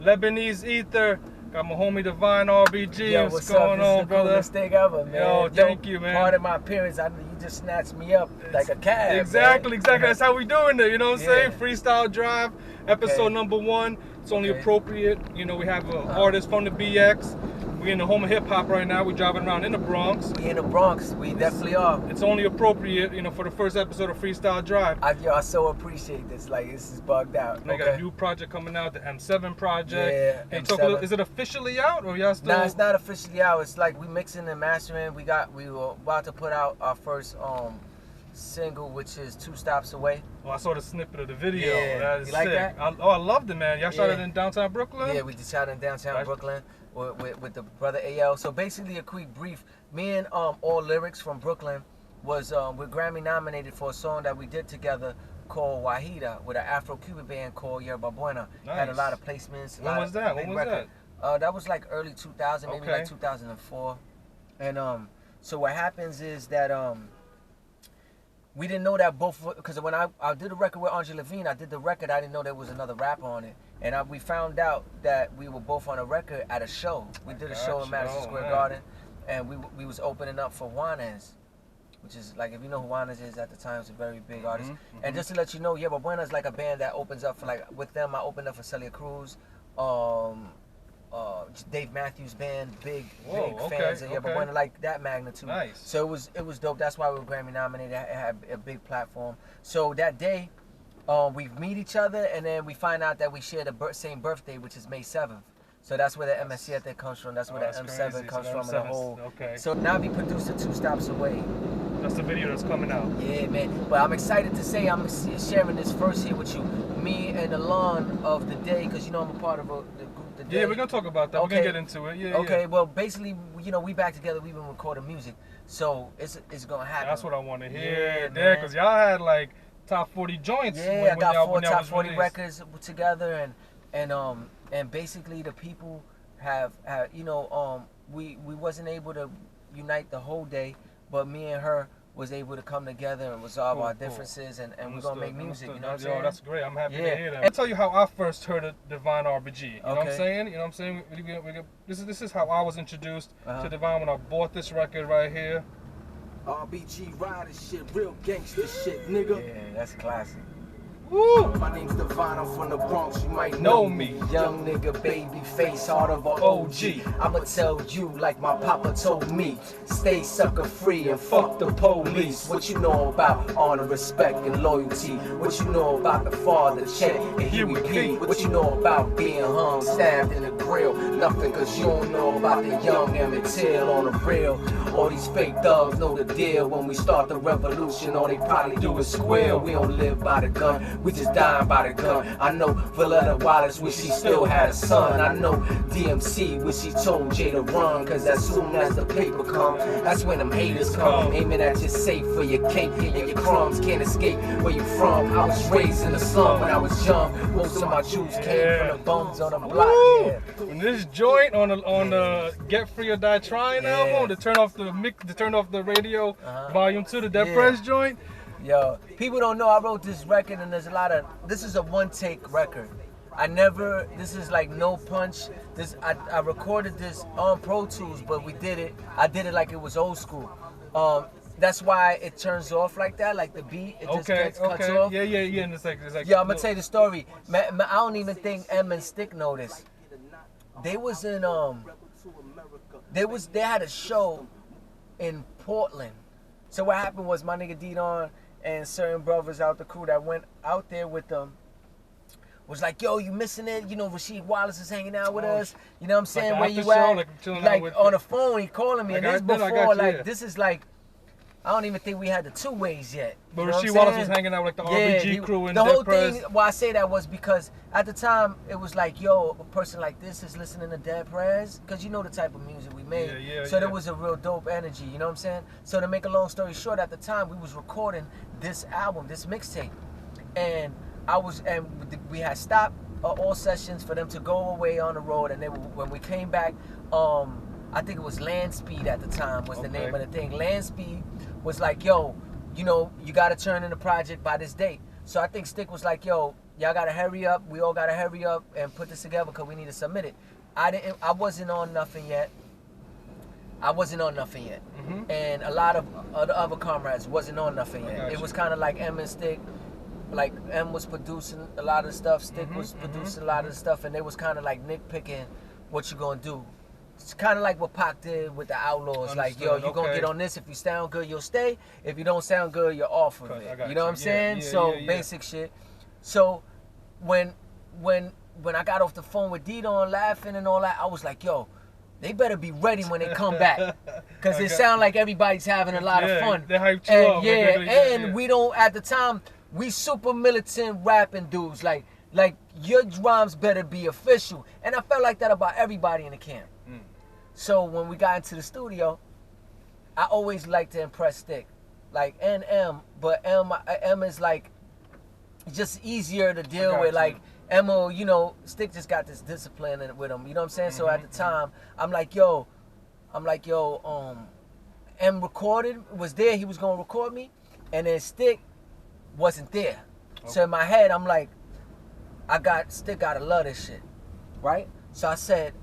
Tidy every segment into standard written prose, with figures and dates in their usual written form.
Lebanese Ether. Got my homie Divine RBG. Yo, what's going on, brother? Coolest thing ever, man. Yo, thank you, man. Part of my appearance, you just snatched me up like a cab. Exactly, man. exactly. That's how we doing it. You know what I'm saying? Yeah. Freestyle Drive, episode number 1. It's only appropriate. You know, we have an artist from the BX. We in the home of hip hop right now. We driving around in the Bronx. We in the Bronx. We definitely are. It's only appropriate, you know, for the first episode of Freestyle Drive. I so appreciate this. Like, this is bugged out. We got a new project coming out, the M7 project. Yeah, M7. Is it officially out, or y'all still? Nah, it's not officially out. It's like we mixing and mastering. We were about to put out our first single, which is 2 Stops Away. Oh, I saw the snippet of the video. Yeah. That is You like sick. that? I loved it, man. Y'all shot it in downtown Brooklyn? Yeah, we just shot in downtown Brooklyn with the brother AL. So basically, a quick brief. Me and All Lyrics from Brooklyn was we're Grammy nominated for a song that we did together called Wahida with an Afro-Cuban band called Yerba Buena. Nice. Had a lot of placements. When was that? When was that? That was like early 2000, maybe like 2004. And so what happens is that we didn't know that both, because when I did a record with Andre Levine, I did the record, I didn't know there was another rapper on it. And we found out that we were both on a record at a show. We did a show in Madison Square Garden, and we was opening up for Juanes, which is like, if you know who Juanes is at the time, it's a very big artist. And just to let you know, Yerba Buena is like a band that opens up for, like, with them, I opened up for Celia Cruz, Dave Matthews Band, big fans of Yerba Buena, like that magnitude. Nice. So it was dope. That's why we were Grammy nominated. It had a big platform. So that day, we meet each other, and then we find out that we share the same birthday, which is May 7th. So that's where the MSC Ether comes from. That's where the M7 crazy. comes So from. And the whole. Okay. So Navi produced the 2 Stops Away. That's the video that's coming out. Yeah, man. But I'm excited to say I'm sharing this first here with you. Me and Alon of the day, because you know I'm a part of the group The Day. Yeah, we're gonna talk about that. Okay. We're gonna get into it. Yeah. Okay. Yeah. Well, basically, you know, we back together. We've been recording music, so it's gonna happen. That's what I want to hear. Yeah, Yeah, because y'all had like top 40 joints. Yeah, I got 4 top 40 released. records together, and basically the people have you know, we wasn't able to unite the whole day, but me and her was able to come together and resolve our differences, and we're gonna make music. You know what I'm saying? Yo, that's great. I'm happy to hear that. I'll tell you how I first heard of Divine RBG. You know what I'm saying? You know what I'm saying? This is how I was introduced to Divine when I bought this record right here. RBG rider shit, real gangster shit, nigga. Yeah, that's classic. Woo! My name's Divine, I'm from the Bronx, you might Know me. Young nigga, baby face, heart of a OG. I'ma tell you like my papa told me. Stay sucker free and fuck the police. What you know about honor, respect, and loyalty? What you know about the father, Chet, and Huey P? What you know about being hung, stabbed in the grill? Nothing, cause you don't know about the young Emmett Till on the real. All these fake thugs know the deal. When we start the revolution, all they probably do is squeal. We don't live by the gun, we just dying by the gun. I know Valletta Wallace wish she still had a son. I know DMC wish she told Jay to run, cause as soon as the paper come, that's when them haters come. Aiming at your safe for your cake and your crumbs. Can't escape where you from. I was raised in the slum when I was young. Most of my Jews came from the bums on the block. Yeah. When this joint on the Get Free or Die Trying album, to turn off the radio, volume 2, the Prez joint. Yo, people don't know I wrote this record, and there's a lot of, this is a one-take record. This is like no punch. I recorded this on Pro Tools, but I did it like it was old school. That's why it turns off like that, like the beat, it just gets cuts off. Yeah, and it's like Yeah, I'm gonna tell you the story. I don't even think Em and Stick know this. They was in, they had a show in Portland. So what happened was my nigga D-Don and certain brothers out the crew that went out there with them was like, yo, you missing it? You know, Rasheed Wallace is hanging out with us. You know what I'm saying? Like where you show, at? Like on the phone, he calling me. And this before, like, this is like, I don't even think we had the 2 ways yet. But Rasheed Wallace was hanging out with like the RBG crew and the whole Prez. thing, why I say that was because at the time, it was like, yo, a person like this is listening to Dead Prez, because you know the type of music we made. So there was a real dope energy, you know what I'm saying? So to make a long story short, at the time, we was recording this album, this mixtape. And we had stopped all sessions for them to go away on the road, and when we came back, I think it was Land Speed at the time was the name of the thing. Land Speed was like, yo, you know, you got to turn in the project by this date. So I think Stick was like, yo, y'all gotta hurry up. We all gotta hurry up and put this together because we need to submit it. I wasn't on nothing yet. And a lot of the other comrades wasn't on nothing yet. It was kind of like M and Stick. Like M was producing a lot of stuff, Stick was producing a lot of the stuff, and they was kind of like nitpicking what you gonna do. It's kind of like what Pac did with the Outlaws. Like, yo, you gonna get on this. If you sound good, you'll stay. If you don't sound good, you're off of it. You know what I'm saying? Basic shit. So when I got off the phone with Didon laughing and all that, I was like, yo, they better be ready when they come back, because it sounds like everybody's having a lot of fun. They hyped you up. And we don't, at the time, we super militant rapping dudes. Like your rhymes better be official. And I felt like that about everybody in the camp. So when we got into the studio, I always liked to impress Stick. Like, and M, but M is like just easier to deal with. Like, Emma, you know, Stick just got this discipline with him. You know what I'm saying? So at the time, I'm like, yo, M was there. He was gonna record me, and then Stick wasn't there. So in my head, I'm like, Stick gotta love this shit, right? So I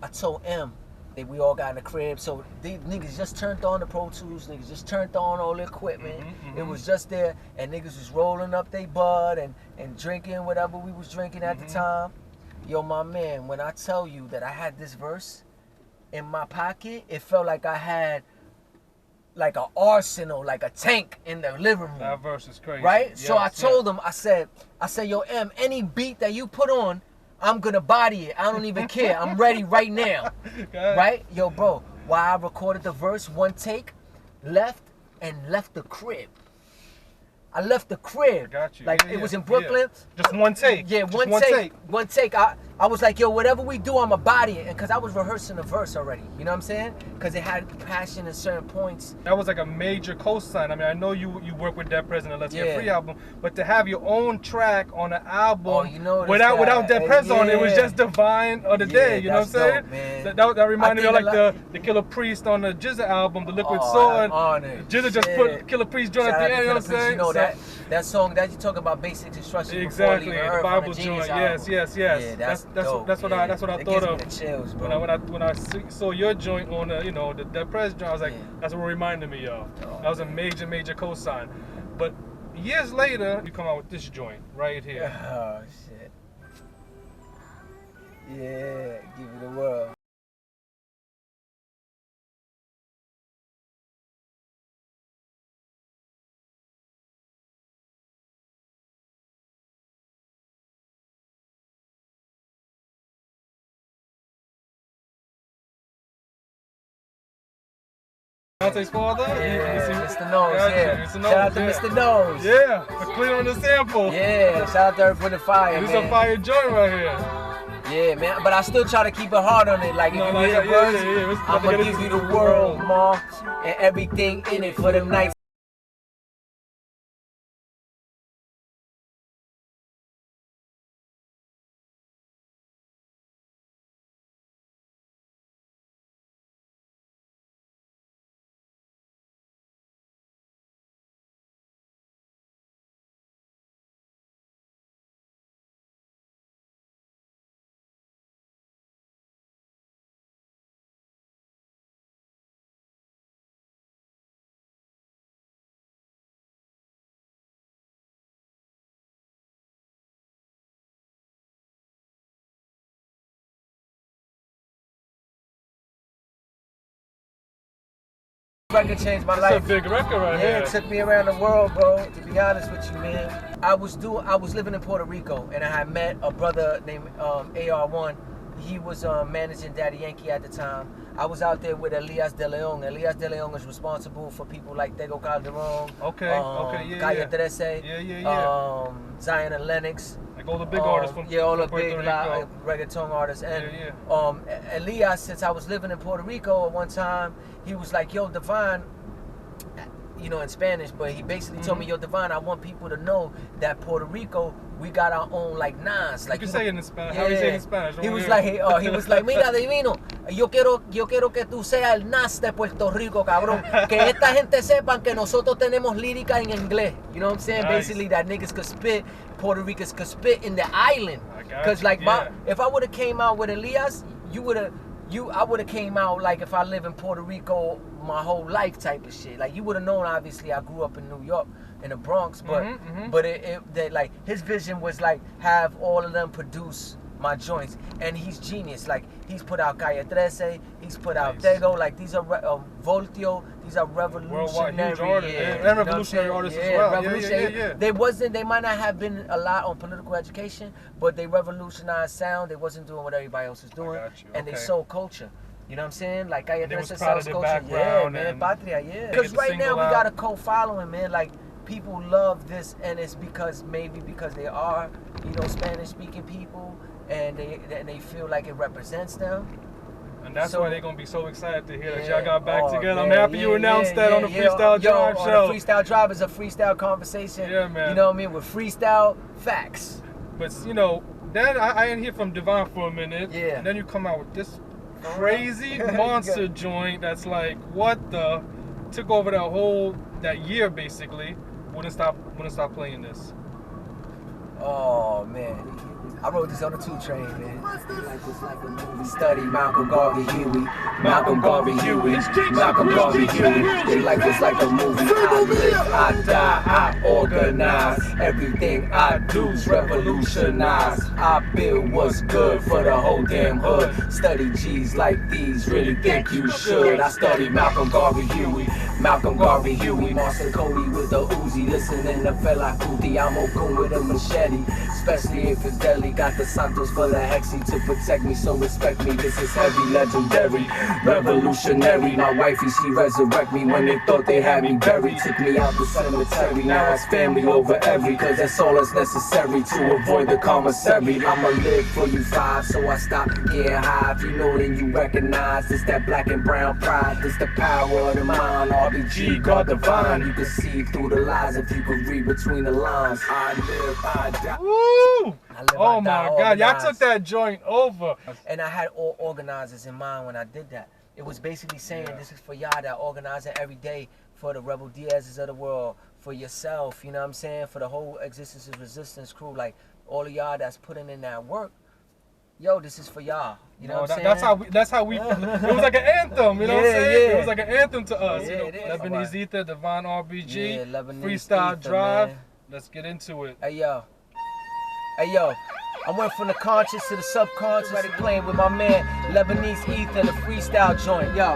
told M that we all got in the crib. So these niggas just turned on the Pro Tools. Niggas just turned on all the equipment. It was just there, and niggas was rolling up they bud and drinking whatever we was drinking at the time. Yo, my man, when I tell you that I had this verse in my pocket, it felt like I had like an arsenal, like a tank in the living room. That verse is crazy. Right? Yes, so I told him, I said, yo, M, any beat that you put on, I'm gonna body it. I don't even care. I'm ready right now. Right? Yo, bro, while I recorded the verse, one take, left the crib. I left the crib. I got you. Like, it was in Brooklyn. Just one take. Yeah, one take. I was like, yo, whatever we do, I'ma body it. And because I was rehearsing the verse already. You know what I'm saying? Because it had passion at certain points. That was like a major cosign. I mean, I know you work with Dead Prez on the Let's Get Free album, but to have your own track on an album without Dead Prez on it was just Divine of the Day. You know what I'm saying? That reminded me of like the Killer Priest on the Jizza album, the Liquid Sword. Jizza just put Killer Priest joint at the end. You know what I'm saying? You know that song that you talk about, basic instruction. Exactly, the Bible joint. Yes. Yeah, that's what I thought of. Gives me the chills, bro. When I saw your joint on the Dead Prez joint, I was like, that's what it reminded me of. That was a major cosign. But years later, you come out with this joint right here. Oh shit. Yeah, give it a whirl. Dante's father? Yeah, Mr. Nose, Shout out to Mr. Nose. Yeah, for clearing the sample. Yeah, shout out to Earth with the Fire, This is a fire joint right here. Yeah, man, but I still try to keep it hard on it. Like, if you hear the words, I'm gonna give you the world, ma, and everything in it for them nights. Record changed my life. It's a big record right here. Yeah, it took me around the world, bro. To be honest with you, man. I was living in Puerto Rico, and I had met a brother named AR1. He was managing Daddy Yankee at the time. I was out there with Elias De Leon. Elias De Leon is responsible for people like Tego Calderon. Calle 13. Zion and Lennox. Like all the big artists from all the Puerto big Rico. reggaeton artists. And Elias, since I was living in Puerto Rico at one time, he was like, yo, Divine, you know, in Spanish, but he basically told me, yo, Divine, I want people to know that Puerto Rico, we got our own like Nas. Like, you can say it in Spanish. How do you say it in Spanish? He was like, mira divino. Yo quiero que tú seas el Nas de Puerto Rico, cabrón. Que esta gente sepan que nosotros tenemos lírica en inglés. You know what I'm saying? Nice. Basically, that niggas could spit, Puerto Ricans could spit in the island. Because like if I would have came out with Elias, I would have came out like if I live in Puerto Rico my whole life type of shit. Like you would have known. Obviously, I grew up in New York, in the Bronx, but like his vision was like have all of them produce my joints, and he's genius. Like he's put out Calle 13, he's put out Tego. Like these are Voltio. These are revolutionary, revolutionary artists as well. Yeah. They might not have been a lot on political education, but they revolutionized sound. They wasn't doing what everybody else was doing, and they sold culture. You know what I'm saying? Like Calle 13 sells culture. Yeah, man, Patria, yeah. Because right now we got a co-following, man. Like people love this, and it's because they are, Spanish-speaking people. And they feel like it represents them. And that's why they're going to be so excited to hear that y'all got back together. I'm happy you announced that on the Freestyle Drive show. The Freestyle Drive is a freestyle conversation. Yeah, man. You know what I mean? With freestyle facts. But, then I didn't hear from Divine for a minute. Yeah. And then you come out with this crazy monster joint that's like, what the? Took over that year, basically. Wouldn't stop playing this. Oh, man. I wrote this on the 2 train, man. Study Malcolm Garvey Huey. Malcolm Garvey Huey. Malcolm Garvey Huey. They like this like a movie. I live, I die, I organize. Everything I do's revolutionize. I build what's good for the whole damn hood. Study G's like these, really think you should. I study Malcolm Garvey Huey. Malcolm Garvey Huey. Monster Cody with the Uzi. Listening to Fela Kuti. I'm Okun with a machete. Especially if it's deadly. Got the Santos for the Hexy to protect me, so respect me. This is heavy, legendary, revolutionary. My wifey, she resurrect me when they thought they had me buried. Took me out the cemetery, now it's family over every. Cause that's all that's necessary to avoid the commissary. I'ma live for you 5, so I stop getting high. If you know, then you recognize this that black and brown pride. This the power of the mind, RBG, God divine. You can see through the lies if you can read between the lines. I live, I die. Woo! Oh my God, y'all took that joint over. And I had all organizers in mind when I did that. It was basically saying this is for y'all that organizing every day for the Rebel Diaz's of the world, for yourself, you know what I'm saying, for the whole Existence is Resistance crew, like all of y'all that's putting in that work. Yo, this is for y'all. You know what I'm saying? That's how we it was like an anthem, you know what I'm saying? It was like an anthem to us. Lebanese Ether, Divine RBG, Freestyle Drive. Man. Let's get into it. Hey yo, I went from the conscious to the subconscious. Ready playing with my man Lebanese Ether, the freestyle joint. Yo,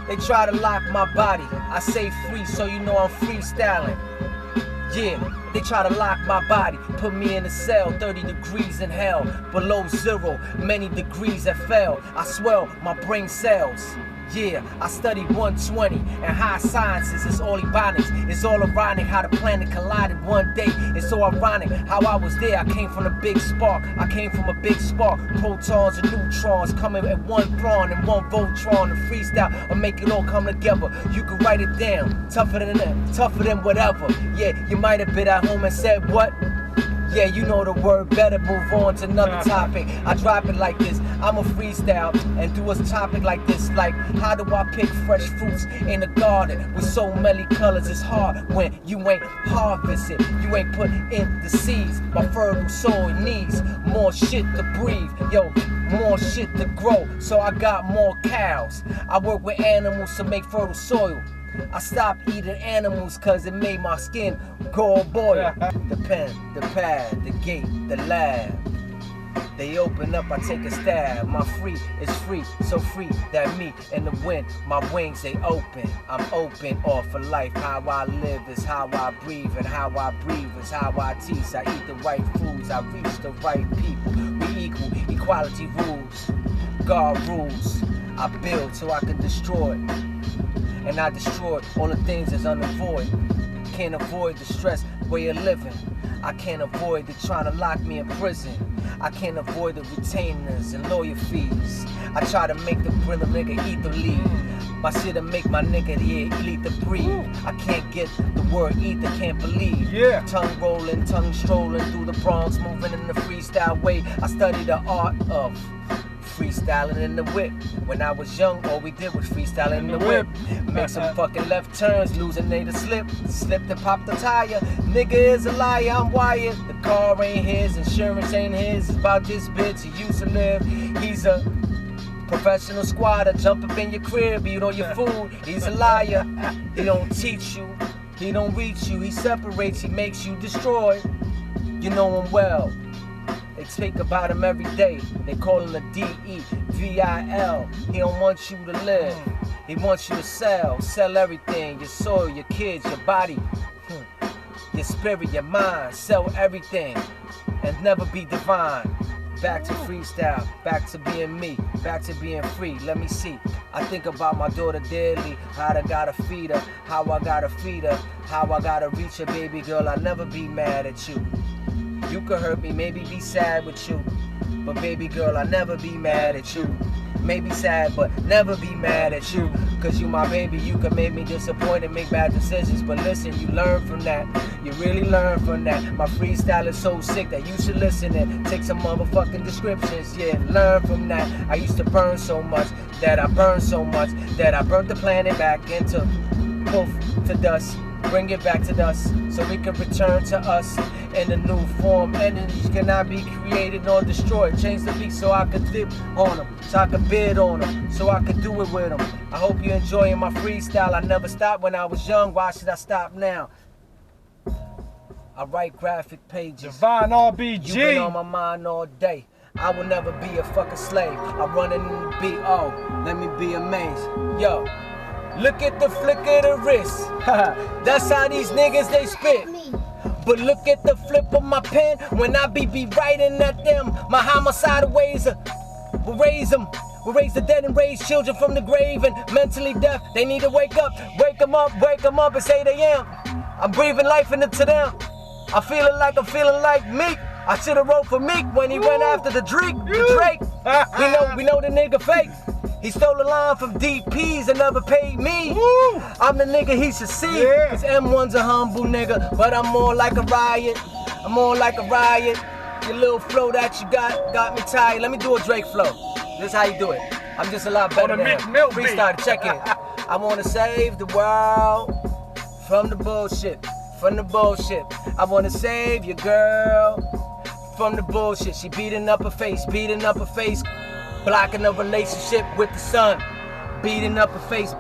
they try to lock my body. I say free, so you know I'm freestyling. Yeah, they try to lock my body, put me in a cell, 30 degrees in hell, below 0, many degrees that fell. I swell my brain cells. Yeah, I studied 120 and high sciences. It's all ebonics. It's all ironic how the planet collided one day. It's so ironic how I was there. I came from a big spark. Protons and neutrons coming at one thrawn and one Voltron. The freestyle will make it all come together. You can write it down. Tougher than whatever. Yeah, you might have been at home and said what? Yeah, you know the word better. Move on to another topic. I drop it like this. I'm a freestyle and do a topic like this. Like, how do I pick fresh fruits in the garden with so many colors? It's hard when you ain't harvested. You ain't put in the seeds. My fertile soil needs more shit to breathe. Yo, more shit to grow. So I got more cows. I work with animals to make fertile soil. I stopped eating animals cause it made my skin go boil. The pen, the pad, the gate, the lab. They open up, I take a stab. My free is free, so free that me in the wind, my wings they open. I'm open all for life. How I live is how I breathe, and how I breathe is how I teach. I eat the right foods, I reach the right people. We equal, equality rules, God rules. I build so I can destroy. And I destroyed all the things that's unavoidable. Can't avoid the stress way of living. I can't avoid the trying to lock me in prison. I can't avoid the retainers and lawyer fees. I try to make the real nigga eat the lead. My shit'll make my nigga eat the breathe. I can't get the word ether, can't believe. Yeah. Tongue rolling, tongue strolling through the Bronx, moving in the freestyle way. I study the art of freestyling in the whip. When I was young, all we did was freestyling in the whip. Make some fucking left turns, losing a slip. Slipped and popped the tire. Nigga is a liar, I'm wired. The car ain't his, insurance ain't his. It's about this bitch he used to live. He's a professional squatter, jump up in your crib, eat all your food. He's a liar. He don't teach you, he don't reach you. He separates, he makes you destroy. You know him well. They speak about him every day. They call him a D-E-V-I-L. He don't want you to live. He wants you to sell everything. Your soul, your kids, your body, your spirit, your mind. Sell everything and never be divine. Back to freestyle, back to being me, back to being free. Let me see. I think about my daughter daily, how I gotta feed her, how I gotta feed her, how I gotta reach her, baby girl. I'll never be mad at you. You could hurt me, maybe be sad with you, but baby girl, I'll never be mad at you. Maybe sad, but never be mad at you. Cause you my baby, you can make me disappointed, make bad decisions. But listen, you learn from that. You really learn from that. My freestyle is so sick that you should listen and take some motherfucking descriptions. Yeah, learn from that. I used to burn so much, that I burned so much, that I burnt the planet back into poof to dust. Bring it back to dust so we can return to us in a new form. Energies cannot be created or destroyed. Change the beat so I could dip on them, so I could bid on them, so I could do it with them. I hope you're enjoying my freestyle. I never stopped when I was young. Why should I stop now? I write graphic pages. Divine RBG. You've been on my mind all day. I will never be a fucking slave. I'm running in the beat. Oh, let me be amazed. Yo. Look at the flick of the wrist. That's how these niggas they spit. But look at the flip of my pen when I be writing at them. My homicidal ways will raise them. Will raise the dead and raise children from the grave and mentally deaf. They need to wake up and say they am. I'm breathing life into them. I'm feeling like Meek. I should've wrote for Meek when he went after the Drake. We know the nigga fake. He stole a line from DPs and never paid me. Woo. I'm the nigga he should see. Yeah. Cause M1's a humble nigga, but I'm more like a riot. I'm more like a riot. Your little flow that you got me tired. Let me do a Drake flow. This is how you do it. I'm just a lot better than him. Freestyle, check it. I wanna save the world from the bullshit. From the bullshit. I wanna save your girl from the bullshit. She beating up her face, blocking a relationship with the sun. Beating up her face,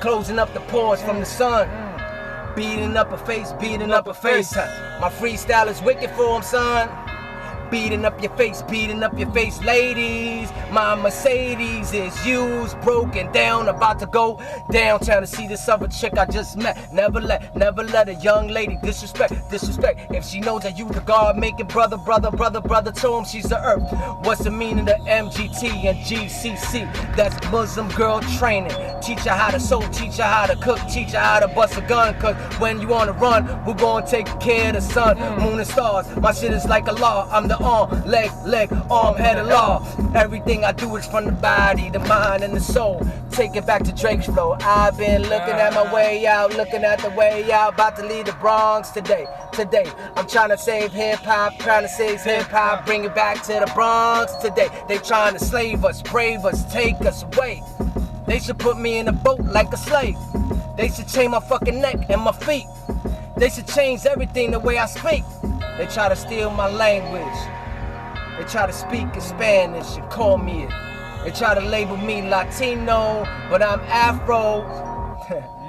closing up the pores from the sun. Beating up her face, My freestyle is wicked for him, son. Beating up your face, ladies. My Mercedes is used, broken down, about to go downtown to see this other chick I just met. Never let a young lady disrespect. If she knows that you the God making brother, told him she's the earth. What's the meaning of MGT and GCC? That's Muslim girl training. Teach her how to sew, teach her how to cook, teach her how to bust a gun. Cause when you on the run, we're gonna take care of the sun, moon and stars. My shit is like a law. I'm the arm, leg, arm, head of law. Everything I do is from the body, the mind, and the soul. Take it back to Drake's flow. I've been looking at my way out, about to leave the Bronx today. I'm trying to save hip-hop, bring it back to the Bronx today. They trying to slave us, brave us, take us away. They should put me in a boat like a slave. They should chain my fucking neck and my feet. They should change everything the way I speak. They try to steal my language. They try to speak in Spanish and call me it. They try to label me Latino, but I'm Afro.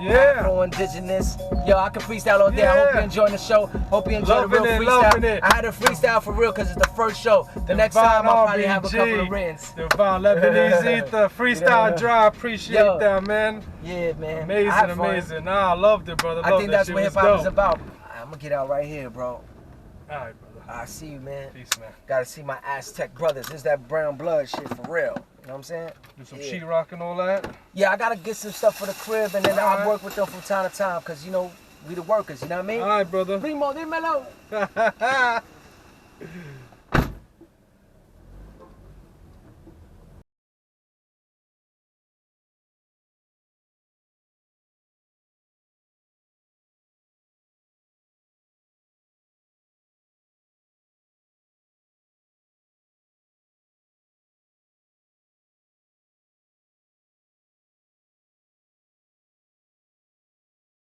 Yeah. Afro-indigenous. Yo, I can freestyle all day. I hope you're enjoying the show. Hope you enjoy the real freestyle. I had a freestyle for real because it's the first show. The next time I'll probably have a couple of rings. Divine Lebanese Ether, Freestyle Drive. Appreciate that, man. Yeah, man. Amazing. Nah, I loved it, brother. I think that's what hip-hop is about. I'm going to get out right here, bro. All right, brother. I see you, man. Peace, man. Gotta see my Aztec brothers. This is that brown blood shit for real. You know what I'm saying? Do some sheetrock and all that? Yeah, I gotta get some stuff for the crib, and then I'll work with them from time to time, because, you know, we the workers, you know what I mean? All right, brother. Primo, dímelo.